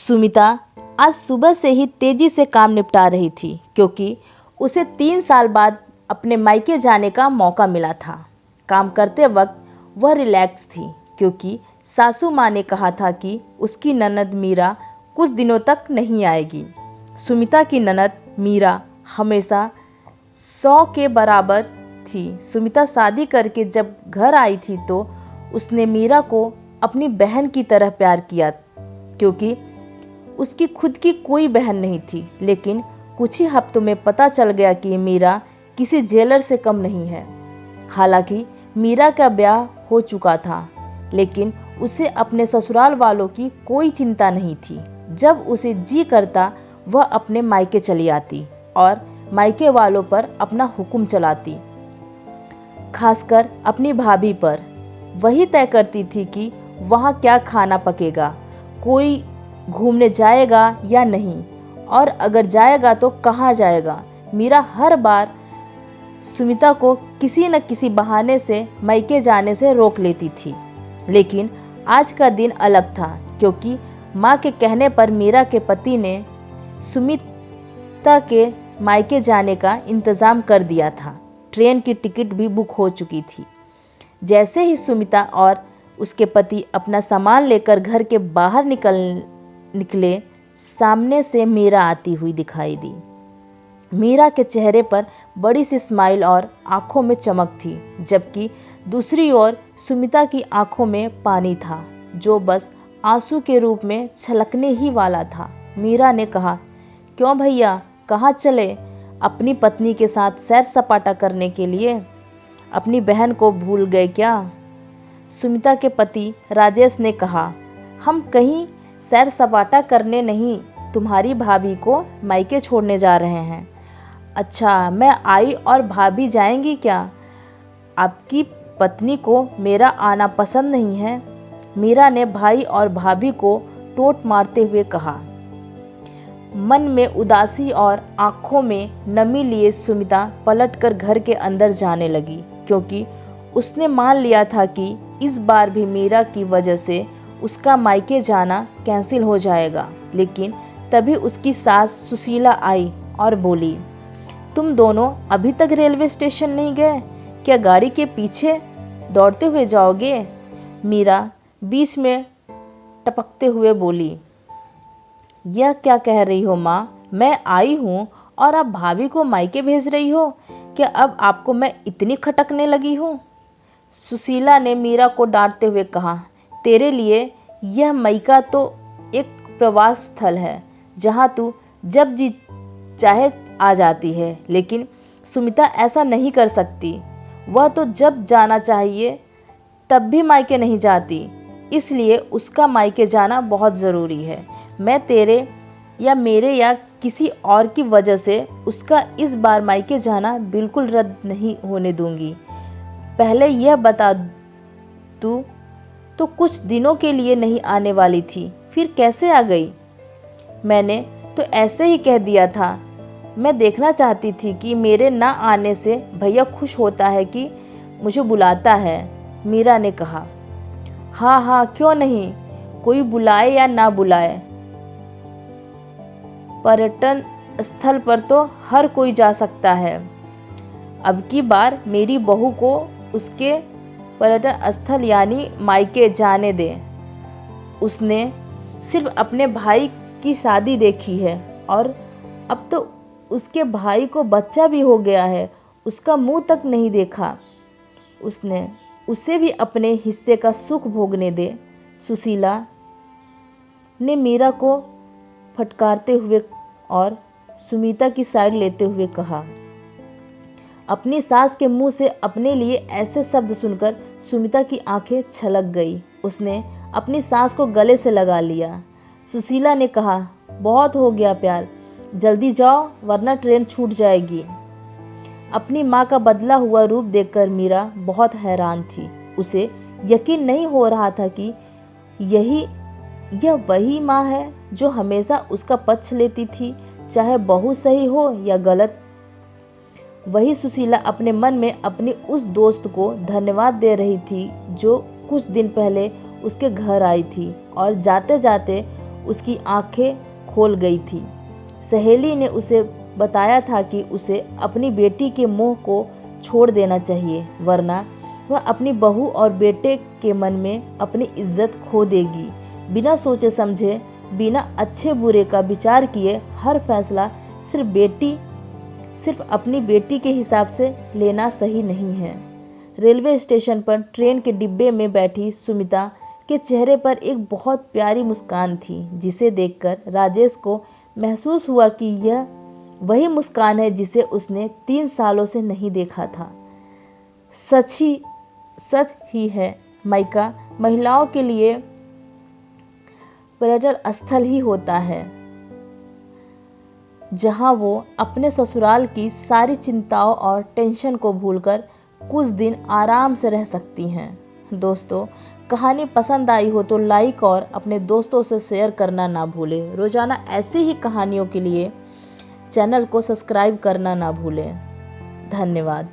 सुमिता आज सुबह से ही तेजी से काम निपटा रही थी क्योंकि उसे 3 साल बाद अपने मायके जाने का मौका मिला था। काम करते वक्त वह रिलैक्स थी क्योंकि सासू माँ ने कहा था कि उसकी ननद मीरा कुछ दिनों तक नहीं आएगी। सुमिता की ननद मीरा हमेशा 100 के बराबर थी। सुमिता शादी करके जब घर आई थी तो उसने मीरा को अपनी बहन की तरह प्यार किया क्योंकि उसकी खुद की कोई बहन नहीं थी। लेकिन कुछ ही हफ्तों में पता चल गया कि मीरा किसी जेलर से कम नहीं है। हालांकि मीरा का ब्याह हो चुका था लेकिन उसे अपने ससुराल वालों की कोई चिंता नहीं थी। जब उसे जी करता वह अपने मायके चली आती और मायके वालों पर अपना हुक्म चलाती, खासकर अपनी भाभी पर। वही तय करती थी कि वहाँ क्या खाना पकेगा, कोई घूमने जाएगा या नहीं, और अगर जाएगा तो कहाँ जाएगा। मीरा हर बार सुमिता को किसी न किसी बहाने से मायके जाने से रोक लेती थी। लेकिन आज का दिन अलग था क्योंकि माँ के कहने पर मीरा के पति ने सुमिता के मायके जाने का इंतज़ाम कर दिया था। ट्रेन की टिकट भी बुक हो चुकी थी। जैसे ही सुमिता और उसके पति अपना सामान लेकर घर के बाहर निकले, सामने से मीरा आती हुई दिखाई दी। मीरा के चेहरे पर बड़ी सी स्माइल और आंखों में चमक थी, जबकि दूसरी ओर सुमिता की आंखों में पानी था जो बस आंसू के रूप में छलकने ही वाला था। मीरा ने कहा, क्यों भैया, कहाँ चले? अपनी पत्नी के साथ सैर सपाटा करने के लिए? अपनी बहन को भूल गए क्या? सुमिता के पति राजेश ने कहा, हम कहीं सैर सपाटा करने नहीं, तुम्हारी भाभी को मायके छोड़ने जा रहे हैं। अच्छा, मैं आई और भाभी जाएंगी क्या? आपकी पत्नी को मेरा आना पसंद नहीं है? मीरा ने भाई और भाभी को टोंट मारते हुए कहा। मन में उदासी और आंखों में नमी लिए सुमिता पलटकर घर के अंदर जाने लगी क्योंकि उसने मान लिया था कि इस बार भी मीरा की वजह से उसका मायके जाना कैंसिल हो जाएगा। लेकिन तभी उसकी सास सुशीला आई और बोली, तुम दोनों अभी तक रेलवे स्टेशन नहीं गए क्या? गाड़ी के पीछे दौड़ते हुए जाओगे? मीरा बीच में टपकते हुए बोली, यह क्या कह रही हो माँ? मैं आई हूँ और आप भाभी को मायके भेज रही हो? क्या अब आपको मैं इतनी खटकने लगी हूँ? सुशीला ने मीरा को डांटते हुए कहा, तेरे लिए यह मायका तो एक प्रवास स्थल है जहाँ तू जब जी चाहे आ जाती है। लेकिन सुमिता ऐसा नहीं कर सकती। वह तो जब जाना चाहिए तब भी मायके नहीं जाती, इसलिए उसका मायके जाना बहुत ज़रूरी है। मैं तेरे या मेरे या किसी और की वजह से उसका इस बार मायके जाना बिल्कुल रद्द नहीं होने दूंगी। पहले यह बता, तू तो कुछ दिनों के लिए नहीं आने वाली थी, फिर कैसे आ गई? मैंने तो ऐसे ही कह दिया था। मैं देखना चाहती थी कि मेरे ना आने से भैया खुश होता है कि मुझे बुलाता है, मीरा ने कहा। हाँ हाँ, क्यों नहीं, कोई बुलाए या ना बुलाए, पर्यटन स्थल पर तो हर कोई जा सकता है। अब की बार मेरी बहू को उसके पर्यटन स्थल यानी मायके जाने दे। उसने सिर्फ अपने भाई की शादी देखी है और अब तो उसके भाई को बच्चा भी हो गया है, उसका मुंह तक नहीं देखा। उसे भी अपने हिस्से का सुख भोगने दे। सुशीला ने मीरा को फटकारते हुए और सुमिता की साइड लेते हुए कहा। अपनी सास के मुंह से अपने लिए ऐसे शब्द सुनकर सुमिता की आंखें छलक गई। उसने अपनी सास को गले से लगा लिया। सुशीला ने कहा, बहुत हो गया प्यार, जल्दी जाओ वरना ट्रेन छूट जाएगी। अपनी माँ का बदला हुआ रूप देखकर मीरा बहुत हैरान थी। उसे यकीन नहीं हो रहा था कि यह वही माँ है जो हमेशा उसका पक्ष लेती थी, चाहे बहू सही हो या गलत। वही सुशीला अपने मन में अपनी उस दोस्त को धन्यवाद दे रही थी जो कुछ दिन पहले उसके घर आई थी और जाते जाते उसकी आंखें खोल गई थी। सहेली ने उसे बताया था कि उसे अपनी बेटी के मोह को छोड़ देना चाहिए, वरना वह अपनी बहू और बेटे के मन में अपनी इज्जत खो देगी। बिना सोचे समझे, बिना अच्छे बुरे का विचार किए हर फैसला सिर्फ अपनी बेटी के हिसाब से लेना सही नहीं है। रेलवे स्टेशन पर ट्रेन के डिब्बे में बैठी सुमिता के चेहरे पर एक बहुत प्यारी मुस्कान थी, जिसे देखकर राजेश को महसूस हुआ कि यह वही मुस्कान है जिसे उसने 3 सालों से नहीं देखा था। सच ही है, मायका महिलाओं के लिए पर्यटन स्थल ही होता है, जहां वो अपने ससुराल की सारी चिंताओं और टेंशन को भूलकर कुछ दिन आराम से रह सकती हैं। दोस्तों, कहानी पसंद आई हो तो लाइक और अपने दोस्तों से शेयर करना ना भूलें। रोजाना ऐसी ही कहानियों के लिए चैनल को सब्सक्राइब करना ना भूलें। धन्यवाद।